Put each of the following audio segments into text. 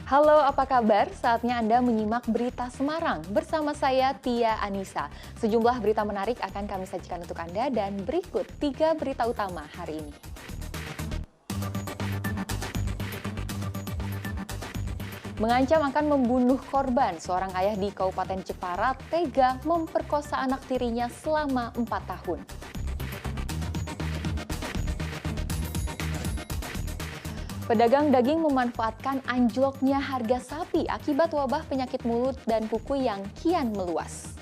Halo, apa kabar? Saatnya Anda menyimak Berita Semarang bersama saya Tia Anissa. Sejumlah berita menarik akan kami sajikan untuk Anda dan berikut 3 berita utama hari ini. Mengancam akan membunuh korban, seorang ayah di Kabupaten Jepara tega memperkosa anak tirinya selama 4 tahun. Pedagang daging memanfaatkan anjloknya harga sapi akibat wabah penyakit mulut dan kuku yang kian meluas.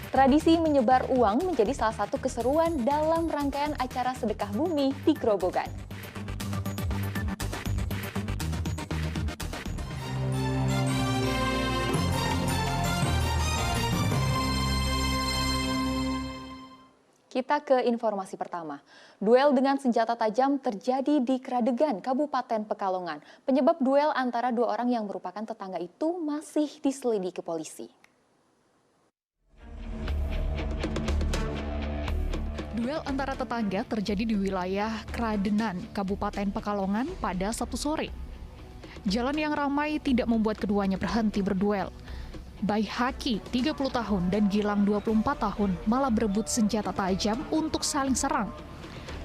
Tradisi menyebar uang menjadi salah satu keseruan dalam rangkaian acara sedekah bumi di Grobogan. Kita ke informasi pertama. Duel dengan senjata tajam terjadi di Kradegan, Kabupaten Pekalongan. Penyebab duel antara 2 orang yang merupakan tetangga itu masih diselidiki polisi. Duel antara tetangga terjadi di wilayah Kradenan, Kabupaten Pekalongan pada Sabtu sore. Jalan yang ramai tidak membuat keduanya berhenti berduel. Bayi Haki, 30 tahun, dan Gilang, 24 tahun, malah berebut senjata tajam untuk saling serang.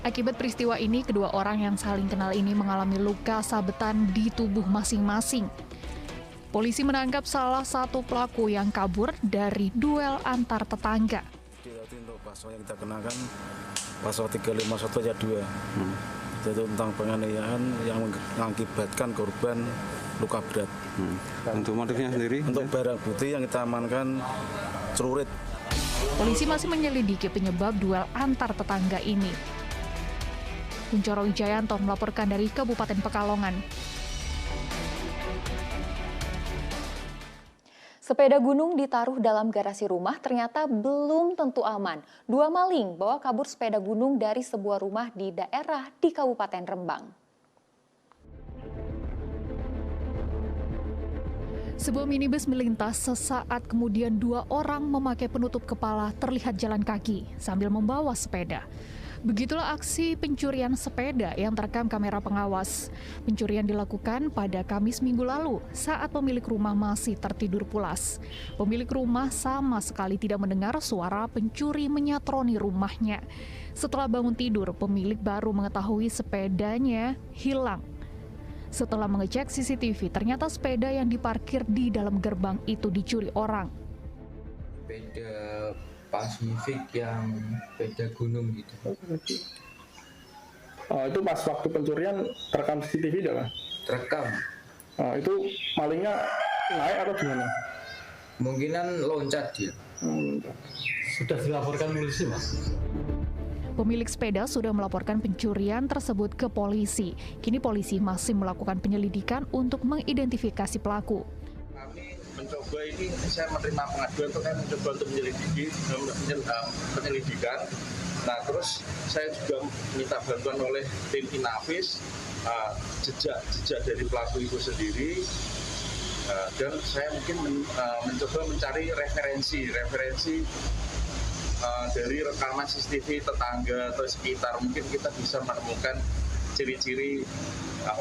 Akibat peristiwa ini, kedua orang yang saling kenal ini mengalami luka sabetan di tubuh masing-masing. Polisi menangkap salah satu pelaku yang kabur dari duel antar tetangga. Untuk pasal yang kita kenakan, pasal 351 ayat 2. Itu tentang penganiayaan yang mengakibatkan korban luka berat. Untuk motifnya sendiri? Untuk barang bukti yang kita amankan celurit. Polisi masih menyelidiki penyebab duel antar tetangga ini. Kuncoro Wijayanto melaporkan dari Kabupaten Pekalongan. Sepeda gunung ditaruh dalam garasi rumah ternyata belum tentu aman. 2 maling bawa kabur sepeda gunung dari sebuah rumah di daerah di Kabupaten Rembang. Sebuah minibus melintas sesaat kemudian 2 orang memakai penutup kepala terlihat jalan kaki sambil membawa sepeda. Begitulah aksi pencurian sepeda yang terekam kamera pengawas. Pencurian dilakukan pada Kamis minggu lalu saat pemilik rumah masih tertidur pulas. Pemilik rumah sama sekali tidak mendengar suara pencuri menyatroni rumahnya. Setelah bangun tidur, pemilik baru mengetahui sepedanya hilang. Setelah mengecek CCTV, ternyata sepeda yang diparkir di dalam gerbang itu dicuri orang. Sepeda Pasifik yang sepeda gunung gitu. Itu pas waktu pencurian terekam CCTV tidak, Mas? Terekam. Itu malingnya naik atau gimana? Kemungkinan loncat dia. Sudah dilaporkan polisi, Mas? Pemilik sepeda sudah melaporkan pencurian tersebut ke polisi. Kini polisi masih melakukan penyelidikan untuk mengidentifikasi pelaku. Kami mencoba ini, saya menerima pengaduan untuk kami mencoba untuk penyelidikan. Nah, terus saya juga minta bantuan oleh tim Inavis, jejak dari pelaku itu sendiri, dan saya mungkin mencoba mencari referensi dari rekaman CCTV tetangga atau sekitar. Mungkin kita bisa menemukan ciri-ciri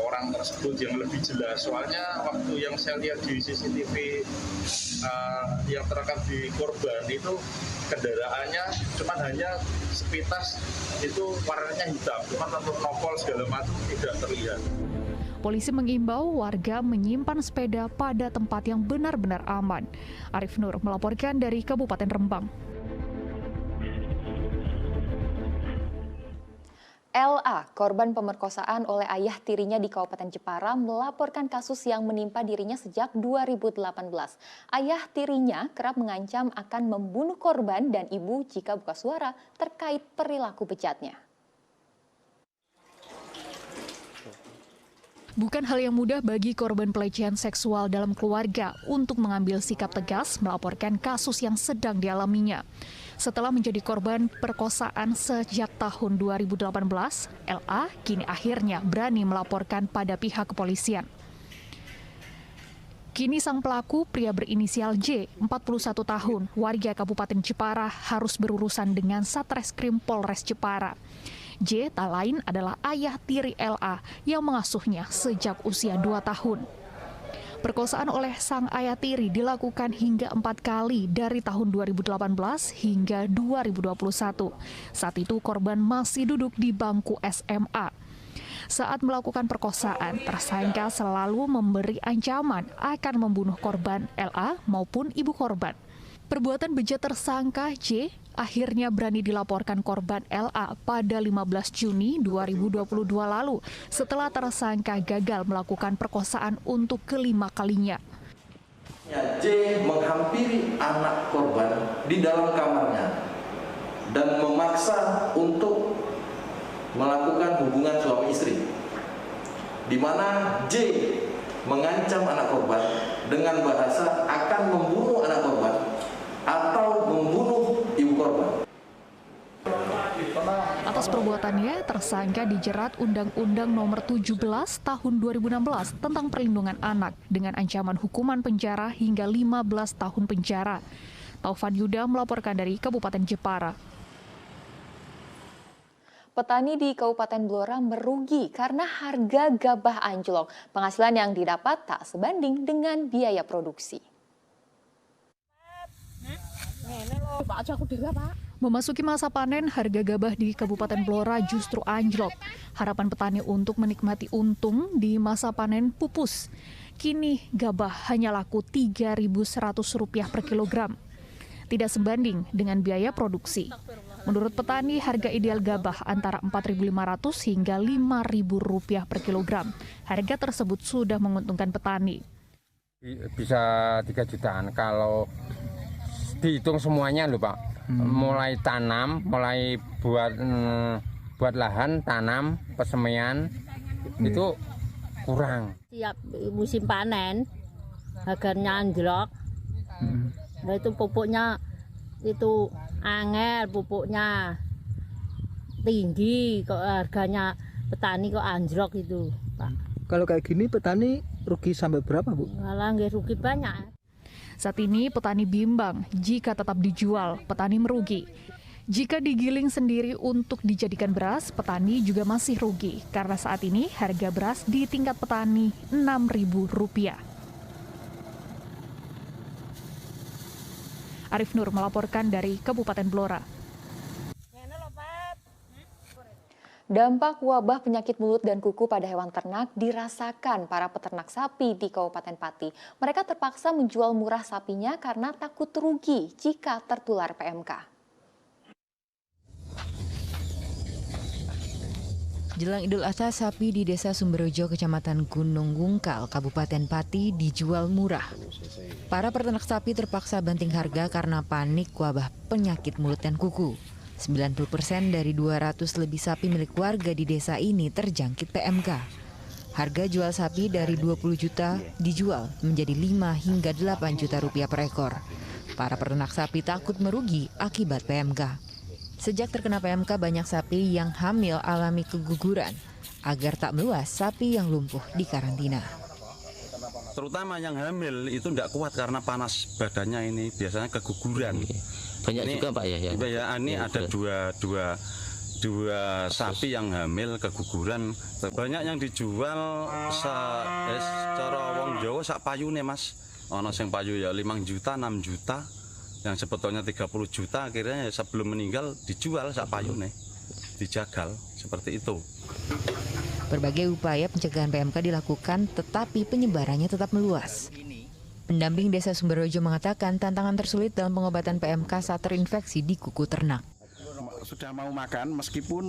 orang tersebut yang lebih jelas. Soalnya waktu yang saya lihat di CCTV yang terekam di korban itu kendaraannya cuma hanya sepintas itu warnanya hitam, cuma untuk nopol segala macam tidak terlihat. Polisi mengimbau warga menyimpan sepeda pada tempat yang benar-benar aman. Arif Nur melaporkan dari Kabupaten Rembang. LA, korban pemerkosaan oleh ayah tirinya di Kabupaten Jepara, melaporkan kasus yang menimpa dirinya sejak 2018. Ayah tirinya kerap mengancam akan membunuh korban dan ibu jika buka suara terkait perilaku bejatnya. Bukan hal yang mudah bagi korban pelecehan seksual dalam keluarga untuk mengambil sikap tegas melaporkan kasus yang sedang dialaminya. Setelah menjadi korban perkosaan sejak tahun 2018, LA kini akhirnya berani melaporkan pada pihak kepolisian. Kini sang pelaku, pria berinisial J, 41 tahun, warga Kabupaten Jepara, harus berurusan dengan Satreskrim Polres Jepara. J tak lain adalah ayah tiri LA yang mengasuhnya sejak usia 2 tahun. Perkosaan oleh sang ayah tiri dilakukan hingga 4 kali dari tahun 2018 hingga 2021. Saat itu korban masih duduk di bangku SMA. Saat melakukan perkosaan, tersangka selalu memberi ancaman akan membunuh korban LA maupun ibu korban. Perbuatan bejat tersangka J akhirnya berani dilaporkan korban LA pada 15 Juni 2022 lalu setelah tersangka gagal melakukan perkosaan untuk kelima kalinya. J menghampiri anak korban di dalam kamarnya dan memaksa untuk melakukan hubungan suami istri, di mana J mengancam anak korban dengan bahasa akan membunuh anak korban atau membunuh ibu korban. Atas perbuatannya, tersangka dijerat Undang-Undang Nomor 17 Tahun 2016 tentang Perlindungan Anak dengan ancaman hukuman penjara hingga 15 tahun penjara. Taufan Yuda melaporkan dari Kabupaten Jepara. Petani di Kabupaten Blora merugi karena harga gabah anjlok. Penghasilan yang didapat tak sebanding dengan biaya produksi. Memasuki masa panen, harga gabah di Kabupaten Blora justru anjlok. Harapan petani untuk menikmati untung di masa panen pupus. Kini gabah hanya laku Rp3.100 per kilogram. Tidak sebanding dengan biaya produksi. Menurut petani, harga ideal gabah antara Rp4.500 hingga Rp5.000 per kilogram. Harga tersebut sudah menguntungkan petani. Bisa 3 jutaan kalau dihitung semuanya loh Pak. Mulai tanam, mulai buat lahan, tanam, pesemaian, itu kurang. Tiap musim panen, harganya anjlok. Nah itu pupuknya itu angel, pupuknya tinggi, kok harganya petani kok anjlok itu Pak. Kalau kayak gini petani rugi sampai berapa Bu? Malah nggak rugi banyak. Saat ini petani bimbang, jika tetap dijual, petani merugi. Jika digiling sendiri untuk dijadikan beras, petani juga masih rugi. Karena saat ini harga beras di tingkat petani Rp6.000. Arif Nur melaporkan dari Kabupaten Blora. Dampak wabah penyakit mulut dan kuku pada hewan ternak dirasakan para peternak sapi di Kabupaten Pati. Mereka terpaksa menjual murah sapinya karena takut rugi jika tertular PMK. Jelang Idul Adha, sapi di Desa Sumberjo, Kecamatan Gunung Wungkal, Kabupaten Pati dijual murah. Para peternak sapi terpaksa banting harga karena panik wabah penyakit mulut dan kuku. 90% dari 200 lebih sapi milik warga di desa ini terjangkit PMK. Harga jual sapi dari 20 juta dijual menjadi 5 hingga 8 juta rupiah per ekor. Para peternak sapi takut merugi akibat PMK. Sejak terkena PMK, banyak sapi yang hamil alami keguguran. Agar tak meluas, sapi yang lumpuh dikarantina. Terutama yang hamil itu tidak kuat karena panas badannya ini, biasanya keguguran. Banyak ini, juga Pak ya? Ya ini ya, ada dua sapi yang hamil keguguran. Banyak yang dijual secara wong Jawa sak payune Mas. Ono sing payu ya 5 juta, 6 juta. Yang sebetulnya 30 juta akhirnya sebelum meninggal dijual sak payune. Dijagal seperti itu. Berbagai upaya pencegahan PMK dilakukan, tetapi penyebarannya tetap meluas. Pendamping Desa Sumberjo mengatakan tantangan tersulit dalam pengobatan PMK saat terinfeksi di kuku ternak. Sudah mau makan meskipun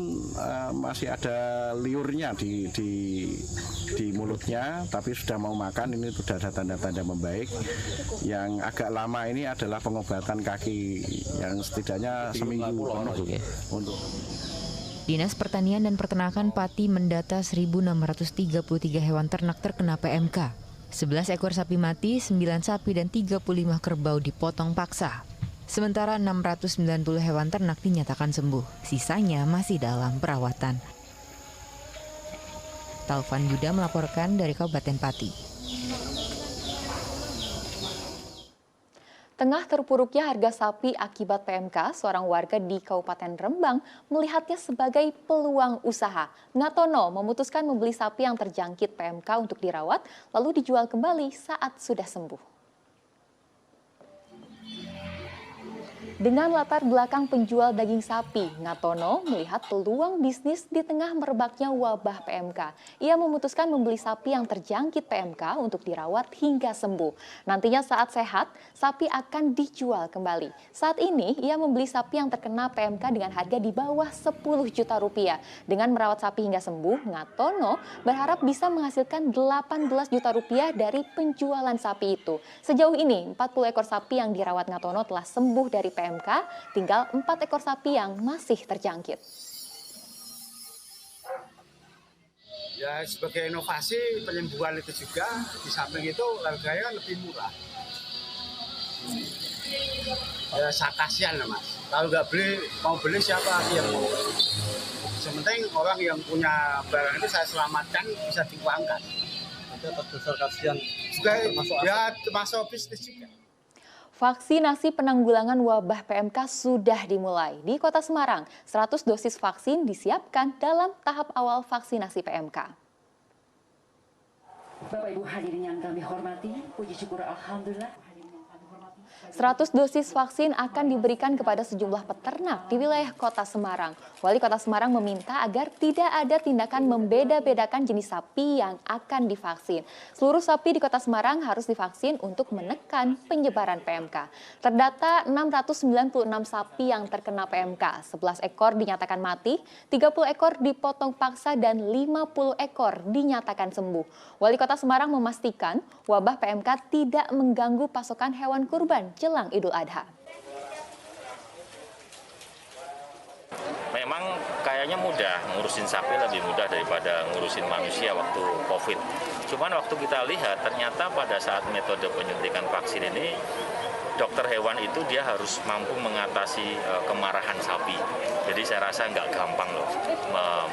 masih ada liurnya di mulutnya, tapi sudah mau makan, ini sudah ada tanda-tanda membaik. Yang agak lama ini adalah pengobatan kaki yang setidaknya seminggu untuk. Dinas Pertanian dan Peternakan Pati mendata 1.633 hewan ternak terkena PMK. 11 ekor sapi mati, 9 sapi dan 35 kerbau dipotong paksa. Sementara 690 hewan ternak dinyatakan sembuh, sisanya masih dalam perawatan. Taufan Yuda melaporkan dari Kabupaten Pati. Tengah terpuruknya harga sapi akibat PMK, seorang warga di Kabupaten Rembang melihatnya sebagai peluang usaha. Ngatono memutuskan membeli sapi yang terjangkit PMK untuk dirawat, lalu dijual kembali saat sudah sembuh. Dengan latar belakang penjual daging sapi, Ngatono melihat peluang bisnis di tengah merebaknya wabah PMK. Ia memutuskan membeli sapi yang terjangkit PMK untuk dirawat hingga sembuh. Nantinya saat sehat, sapi akan dijual kembali. Saat ini, ia membeli sapi yang terkena PMK dengan harga di bawah 10 juta rupiah. Dengan merawat sapi hingga sembuh, Ngatono berharap bisa menghasilkan 18 juta rupiah dari penjualan sapi itu. Sejauh ini, 40 ekor sapi yang dirawat Ngatono telah sembuh dari PMK. Tinggal 4 ekor sapi yang masih terjangkit. Ya sebagai inovasi penyembuhan itu juga, di samping itu harganya lebih murah. Ya kasihan lah Mas, kalau nggak beli, mau beli siapa yang mau? Sementing orang yang punya barang itu saya selamatkan, bisa dikuangkan. Ada besar kasihan juga, ya termasuk bisnis juga. Vaksinasi penanggulangan wabah PMK sudah dimulai. Di Kota Semarang, 100 dosis vaksin disiapkan dalam tahap awal vaksinasi PMK. Bapak Ibu hadirin yang kami hormati, puji syukur alhamdulillah. 100 dosis vaksin akan diberikan kepada sejumlah peternak di wilayah Kota Semarang. Wali Kota Semarang meminta agar tidak ada tindakan membeda-bedakan jenis sapi yang akan divaksin. Seluruh sapi di Kota Semarang harus divaksin untuk menekan penyebaran PMK. Terdata 696 sapi yang terkena PMK, 11 ekor dinyatakan mati, 30 ekor dipotong paksa dan 50 ekor dinyatakan sembuh. Wali Kota Semarang memastikan wabah PMK tidak mengganggu pasokan hewan kurban jelang Idul Adha. Memang kayaknya mudah, ngurusin sapi lebih mudah daripada ngurusin manusia waktu COVID. Cuman waktu kita lihat ternyata pada saat metode penyuntikan vaksin ini, dokter hewan itu dia harus mampu mengatasi kemarahan sapi. Jadi saya rasa nggak gampang loh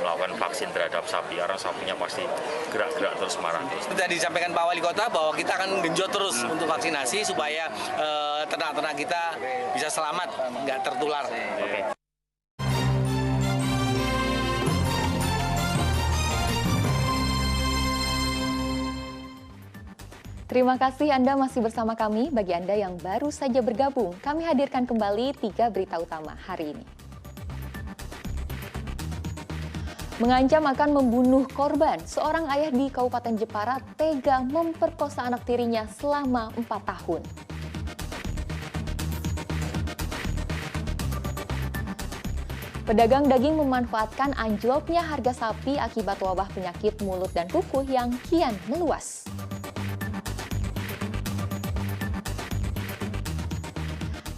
melakukan vaksin terhadap sapi. Orang sapinya pasti gerak-gerak terus marah. Sudah disampaikan Pak Wali Kota bahwa kita akan genjot terus untuk vaksinasi supaya ternak-ternak kita bisa selamat, nggak tertular. Terima kasih Anda masih bersama kami. Bagi Anda yang baru saja bergabung, kami hadirkan kembali 3 berita utama hari ini. Mengancam akan membunuh korban, seorang ayah di Kabupaten Jepara tega memperkosa anak tirinya selama 4 tahun. Pedagang daging memanfaatkan anjloknya harga sapi akibat wabah penyakit mulut dan kuku yang kian meluas.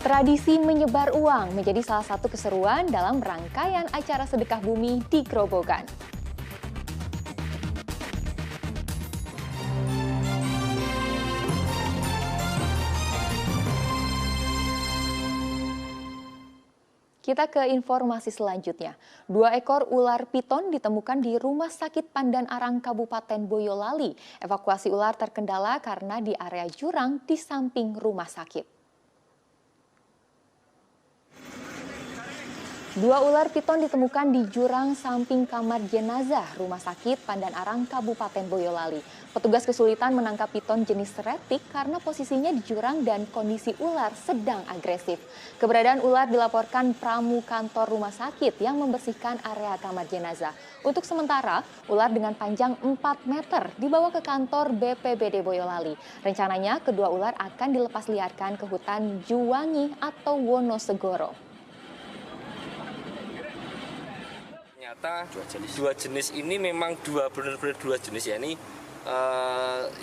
Tradisi menyebar uang menjadi salah satu keseruan dalam rangkaian acara sedekah bumi di Grobogan. Kita ke informasi selanjutnya. 2 ekor ular piton ditemukan di Rumah Sakit Pandan Arang, Kabupaten Boyolali. Evakuasi ular terkendala karena di area jurang di samping rumah sakit. 2 ular piton ditemukan di jurang samping kamar jenazah Rumah Sakit Pandan Arang, Kabupaten Boyolali. Petugas kesulitan menangkap piton jenis retik karena posisinya di jurang dan kondisi ular sedang agresif. Keberadaan ular dilaporkan pramu kantor rumah sakit yang membersihkan area kamar jenazah. Untuk sementara, ular dengan panjang 4 meter dibawa ke kantor BPBD Boyolali. Rencananya, kedua ular akan dilepas liarkan ke hutan Juwangi atau Wonosegoro. Ternyata 2 jenis ini memang benar-benar 2 jenis, ya ini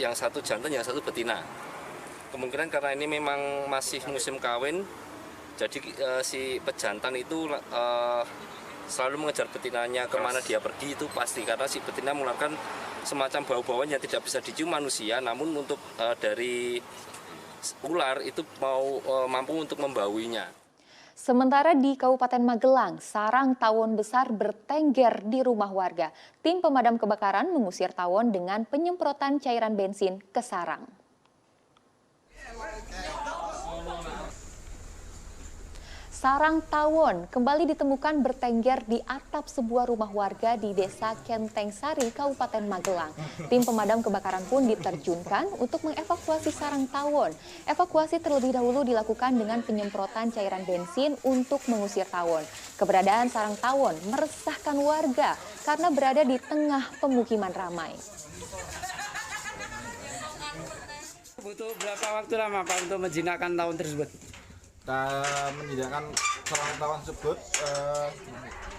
yang satu jantan, yang satu betina. Kemungkinan karena ini memang masih musim kawin, jadi si pejantan itu selalu mengejar betinanya kemana dia pergi itu pasti, karena si betina mengeluarkan semacam bau-bauan yang tidak bisa dicium manusia, namun untuk dari ular itu mampu untuk membauinya. Sementara di Kabupaten Magelang, sarang tawon besar bertengger di rumah warga. Tim pemadam kebakaran mengusir tawon dengan penyemprotan cairan bensin ke sarang. Sarang tawon kembali ditemukan bertengger di atap sebuah rumah warga di Desa Kenteng Sari, Kabupaten Magelang. Tim pemadam kebakaran pun diterjunkan untuk mengevakuasi sarang tawon. Evakuasi terlebih dahulu dilakukan dengan penyemprotan cairan bensin untuk mengusir tawon. Keberadaan sarang tawon meresahkan warga karena berada di tengah pemukiman ramai. Butuh berapa waktu lama Pak untuk menjinakkan tawon tersebut? Kita menjinakkan sarang tawon tersebut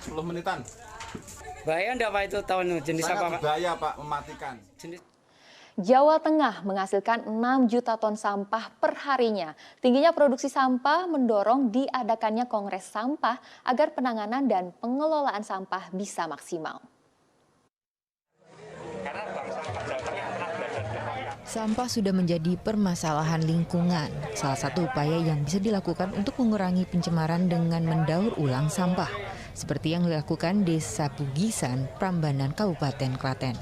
10 menitan. Bahaya enggak Pak itu tawon jenis Sangat apa Pak? Bahaya Pak, mematikan. Jawa Tengah menghasilkan 6 juta ton sampah per harinya. Tingginya produksi sampah mendorong diadakannya Kongres Sampah agar penanganan dan pengelolaan sampah bisa maksimal. Sampah sudah menjadi permasalahan lingkungan. Salah satu upaya yang bisa dilakukan untuk mengurangi pencemaran dengan mendaur ulang sampah, seperti yang dilakukan Desa Bugisan, Prambanan, Kabupaten Klaten.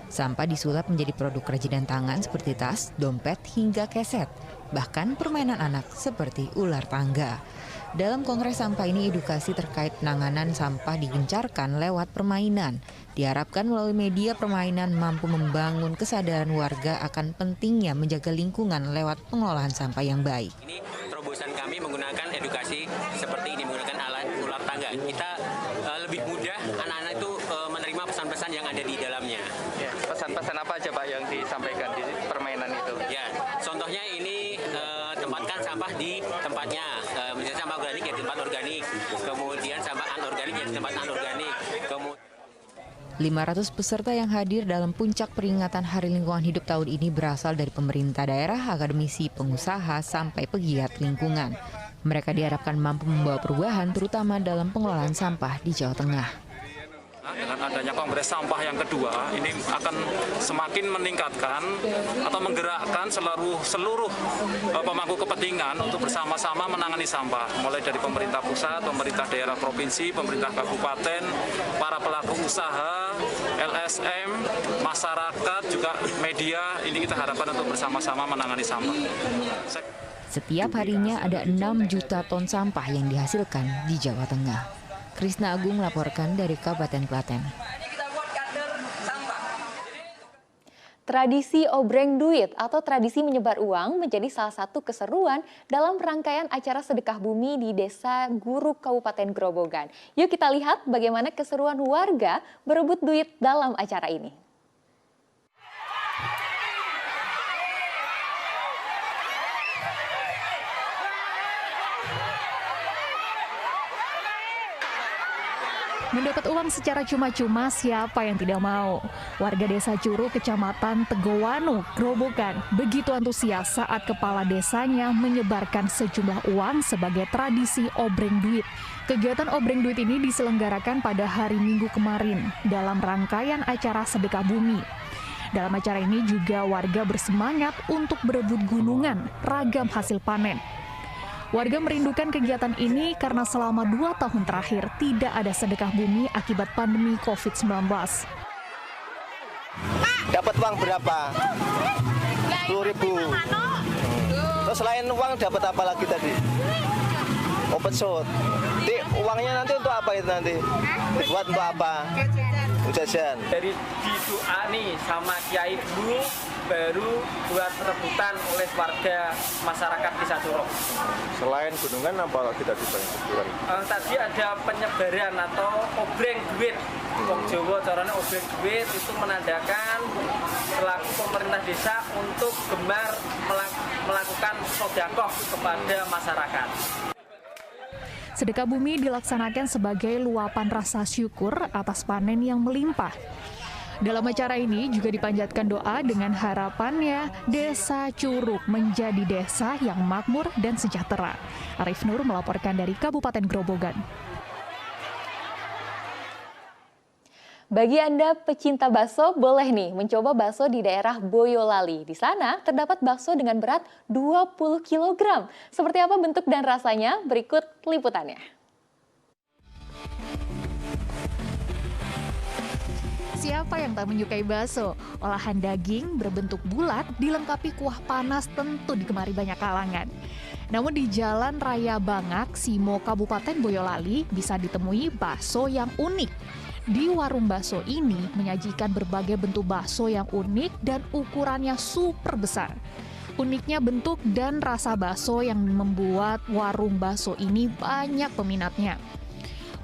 Sampah disulap menjadi produk kerajinan tangan seperti tas, dompet, hingga keset, bahkan permainan anak seperti ular tangga. Dalam Kongres Sampah ini, edukasi terkait penanganan sampah digencarkan lewat permainan. Diharapkan melalui media permainan mampu membangun kesadaran warga akan pentingnya menjaga lingkungan lewat pengelolaan sampah yang baik. Ini terobosan kami menggunakan edukasi seperti ini, menggunakan alat ular tangga. Kita lebih mudah anak-anak itu menerima pesan-pesan yang ada di dalamnya. Ya, pesan-pesan apa aja Pak yang disampaikan di permainan itu? Ya, contohnya ini tempatkan sampah di tempatnya. Misalnya sampah organik ya di tempat organik, kemudian sampah anorganik ya di tempat anorganik. 500 peserta yang hadir dalam puncak peringatan Hari Lingkungan Hidup tahun ini berasal dari pemerintah daerah, akademisi, pengusaha, sampai pegiat lingkungan. Mereka diharapkan mampu membawa perubahan terutama dalam pengelolaan sampah di Jawa Tengah. Dengan adanya Kongres Sampah yang kedua, ini akan semakin meningkatkan atau menggerakkan seluruh pemangku kepentingan untuk bersama-sama menangani sampah, mulai dari pemerintah pusat, pemerintah daerah provinsi, pemerintah kabupaten, para pelaku usaha, LSM, masyarakat, juga media. Ini kita harapkan untuk bersama-sama menangani sampah. Setiap harinya ada 6 juta ton sampah yang dihasilkan di Jawa Tengah. Krisna Agung melaporkan dari Kabupaten Klaten. Tradisi obreng duit atau tradisi menyebar uang menjadi salah satu keseruan dalam rangkaian acara sedekah bumi di Desa Guruk, Kabupaten Grobogan. Yuk kita lihat bagaimana keseruan warga berebut duit dalam acara ini. Mendapat uang secara cuma-cuma, siapa yang tidak mau? Warga Desa Curug, Kecamatan Tegowanu, Grobogan begitu antusias saat kepala desanya menyebarkan sejumlah uang sebagai tradisi obreng duit. Kegiatan obreng duit ini diselenggarakan pada hari Minggu kemarin dalam rangkaian acara sedekah bumi. Dalam acara ini juga warga bersemangat untuk berebut gunungan ragam hasil panen. Warga merindukan kegiatan ini karena selama 2 tahun terakhir tidak ada sedekah bumi akibat pandemi COVID-19. Dapat uang berapa? 10.000. Terus selain uang dapat apa lagi tadi? Open shot. Uangnya nanti untuk apa itu nanti? Buat untuk apa? Jajan. Dari didoani sama Kiai dulu, baru buat rebutan oleh warga masyarakat Desa Curug. Selain gunungan apa kita di Banyuwangi? Tadi ada penyebaran atau obreng duit. Wong Jawa caranya obreng duit itu menandakan selaku pemerintah desa untuk gemar melakukan sedekah kepada masyarakat. Sedekah bumi dilaksanakan sebagai luapan rasa syukur atas panen yang melimpah. Dalam acara ini juga dipanjatkan doa dengan harapannya Desa Curug menjadi desa yang makmur dan sejahtera. Arif Nur melaporkan dari Kabupaten Grobogan. Bagi Anda pecinta bakso, boleh nih mencoba bakso di daerah Boyolali. Di sana terdapat bakso dengan berat 20 kg. Seperti apa bentuk dan rasanya? Berikut liputannya. Siapa yang tak menyukai bakso? Olahan daging berbentuk bulat dilengkapi kuah panas tentu digemari banyak kalangan. Namun di Jalan Raya Bangak, Simo, Kabupaten Boyolali bisa ditemui bakso yang unik. Di warung bakso ini menyajikan berbagai bentuk bakso yang unik dan ukurannya super besar. Uniknya bentuk dan rasa bakso yang membuat warung bakso ini banyak peminatnya.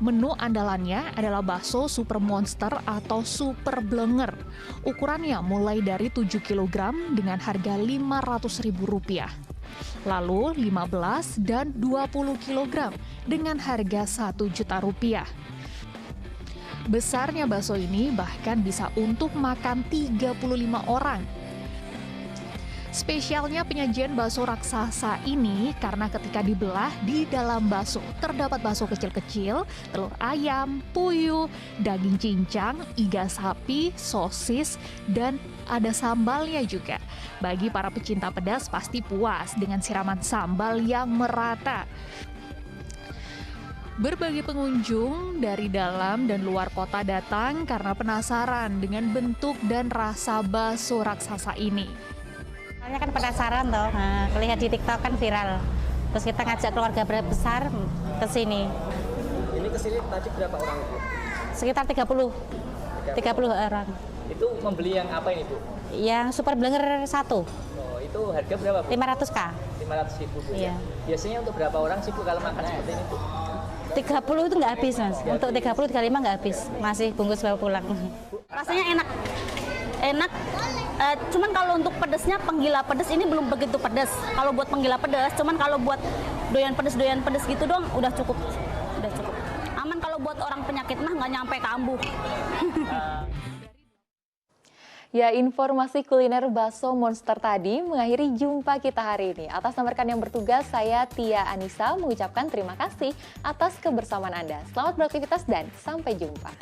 Menu andalannya adalah bakso super monster atau super blenger. Ukurannya mulai dari 7 kg dengan harga Rp500.000. Lalu 15 dan 20 kg dengan harga Rp1 juta. Besarnya bakso ini bahkan bisa untuk makan 35 orang. Spesialnya penyajian bakso raksasa ini karena ketika dibelah di dalam bakso terdapat bakso kecil-kecil, telur ayam, puyuh, daging cincang, iga sapi, sosis, dan ada sambalnya juga. Bagi para pecinta pedas pasti puas dengan siraman sambal yang merata. Berbagai pengunjung dari dalam dan luar kota datang karena penasaran dengan bentuk dan rasa bakso raksasa ini. Soalnya kan penasaran toh, lihat di TikTok kan viral. Terus kita ngajak keluarga besar ke sini. Ini ke sini tadi berapa orang, Bu? Sekitar 30 orang. Itu membeli yang apa ini, Bu? Yang super blenger 1. Oh, itu harga berapa, Bu? 500K. 500.000, Bu. Iya. Biasanya untuk berapa orang sih, Bu, kalau makan seperti ini, Bu? 30 itu nggak habis, Mas. Untuk 30, 35 nggak habis. Masih bungkus bawa pulang. Rasanya enak. Cuman kalau untuk pedesnya penggila pedes ini belum begitu pedes. Kalau buat penggila pedes, cuman kalau buat doyan pedes gitu doang udah cukup. Aman kalau buat orang penyakit mah nggak nyampe kambuh. Ya, informasi kuliner bakso monster tadi mengakhiri jumpa kita hari ini. Atas nama rekan yang bertugas, saya Tia Anissa mengucapkan terima kasih atas kebersamaan Anda. Selamat beraktivitas dan sampai jumpa.